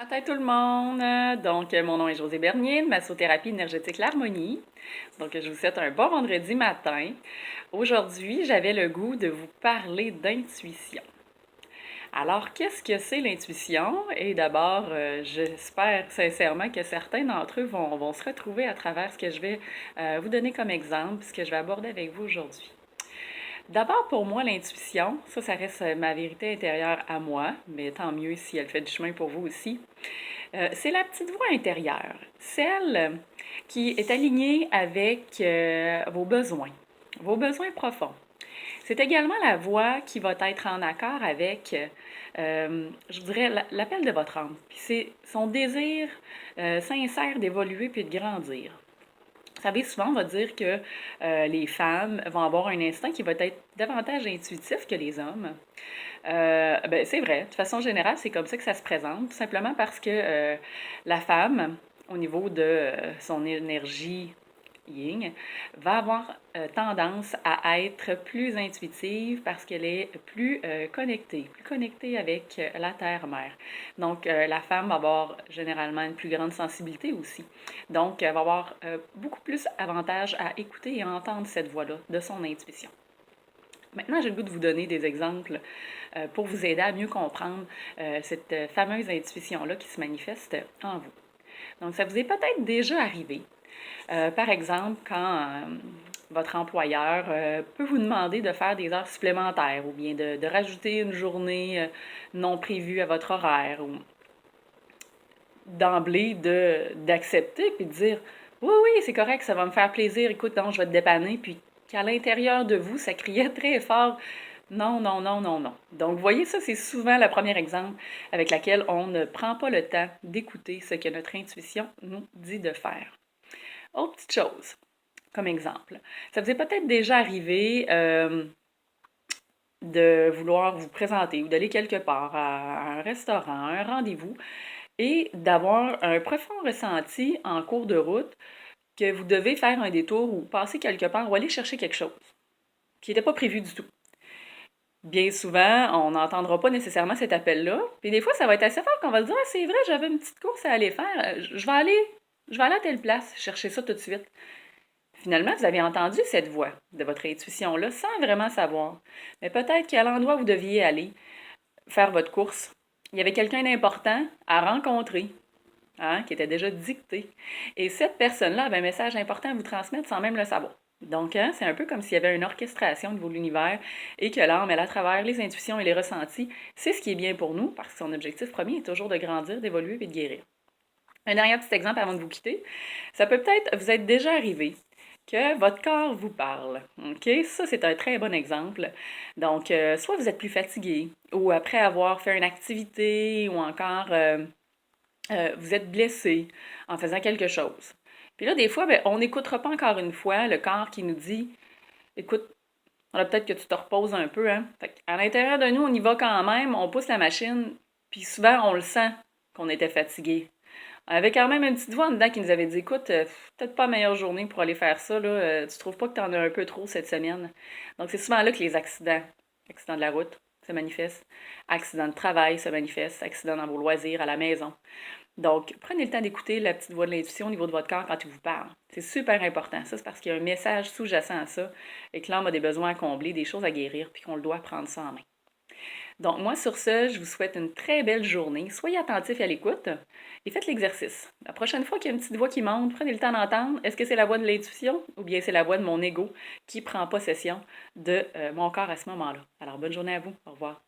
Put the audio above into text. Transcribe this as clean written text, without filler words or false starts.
Matin tout le monde! Donc, mon nom est Josée Bernier de Massothérapie énergétique L'Harmonie. Donc, je vous souhaite un bon vendredi matin. Aujourd'hui, j'avais le goût de vous parler d'intuition. Alors, qu'est-ce que c'est l'intuition? Et d'abord, j'espère sincèrement que certains d'entre eux vont se retrouver à travers ce que je vais vous donner comme exemple, ce que je vais aborder avec vous aujourd'hui. D'abord, pour moi, l'intuition, ça reste ma vérité intérieure à moi, mais tant mieux si elle fait du chemin pour vous aussi. C'est la petite voix intérieure, celle qui est alignée avec vos besoins profonds. C'est également la voix qui va être en accord avec, je dirais, l'appel de votre âme. Puis c'est son désir sincère d'évoluer puis de grandir. Vous savez, souvent, on va dire que les femmes vont avoir un instinct qui va être davantage intuitif que les hommes. Ben, c'est vrai. De façon générale, c'est comme ça que ça se présente, tout simplement parce que la femme, au niveau de son énergie yin, va avoir tendance à être plus intuitive parce qu'elle est plus connectée avec la terre-mère. Donc, la femme va avoir généralement une plus grande sensibilité aussi. Donc, elle va avoir beaucoup plus avantage à écouter et à entendre cette voix-là de son intuition. Maintenant, j'ai le goût de vous donner des exemples pour vous aider à mieux comprendre cette fameuse intuition-là qui se manifeste en vous. Donc, ça vous est peut-être déjà arrivé, par exemple, quand votre employeur peut vous demander de faire des heures supplémentaires ou bien de rajouter une journée non prévue à votre horaire ou d'emblée d'accepter puis de dire oui, oui, c'est correct, ça va me faire plaisir, écoute, non, je vais te dépanner, puis qu'à l'intérieur de vous, ça criait très fort non, non, non, non, non. Donc, vous voyez, ça, c'est souvent le premier exemple avec lequel on ne prend pas le temps d'écouter ce que notre intuition nous dit de faire. Autre petite chose, comme exemple, ça vous est peut-être déjà arrivé de vouloir vous présenter ou d'aller quelque part à un restaurant, à un rendez-vous, et d'avoir un profond ressenti en cours de route que vous devez faire un détour ou passer quelque part ou aller chercher quelque chose qui n'était pas prévu du tout. Bien souvent, on n'entendra pas nécessairement cet appel-là. Puis des fois, ça va être assez fort qu'on va se dire ah, c'est vrai, j'avais une petite course à aller faire. Je vais aller à telle place, chercher ça tout de suite. Finalement, vous avez entendu cette voix de votre intuition-là sans vraiment savoir. Mais peut-être qu'à l'endroit où vous deviez aller faire votre course, il y avait quelqu'un d'important à rencontrer, hein, qui était déjà dicté. Et cette personne-là avait un message important à vous transmettre sans même le savoir. Donc, hein, c'est un peu comme s'il y avait une orchestration au niveau de l'univers et que l'âme, elle, à travers les intuitions et les ressentis, c'est ce qui est bien pour nous parce que son objectif premier est toujours de grandir, d'évoluer et de guérir. Un dernier petit exemple avant de vous quitter. Ça peut peut-être vous être déjà arrivé que votre corps vous parle. OK? Ça, c'est un très bon exemple. Donc, soit vous êtes plus fatigué ou après avoir fait une activité ou encore vous êtes blessé en faisant quelque chose. Puis là, des fois, ben, on n'écoutera pas encore une fois le corps qui nous dit écoute, peut-être que tu te reposes un peu. Hein? Fait à l'intérieur de nous, on y va quand même, on pousse la machine, puis souvent, on le sent qu'on était fatigué. On avait quand même une petite voix en dedans qui nous avait dit écoute, peut-être pas la meilleure journée pour aller faire ça, là, tu trouves pas que tu en as un peu trop cette semaine? Donc, c'est souvent là que les accidents de la route se manifestent, accidents de travail se manifestent, accidents dans vos loisirs, à la maison. Donc, prenez le temps d'écouter la petite voix de l'intuition au niveau de votre corps quand il vous parle. C'est super important. Ça, c'est parce qu'il y a un message sous-jacent à ça et que l'âme a des besoins à combler, des choses à guérir, puis qu'on le doit prendre ça en main. Donc, moi, sur ce, je vous souhaite une très belle journée. Soyez attentifs à l'écoute et faites l'exercice. La prochaine fois qu'il y a une petite voix qui monte, prenez le temps d'entendre. Est-ce que c'est la voix de l'intuition ou bien c'est la voix de mon ego qui prend possession de mon corps à ce moment-là? Alors, bonne journée à vous. Au revoir.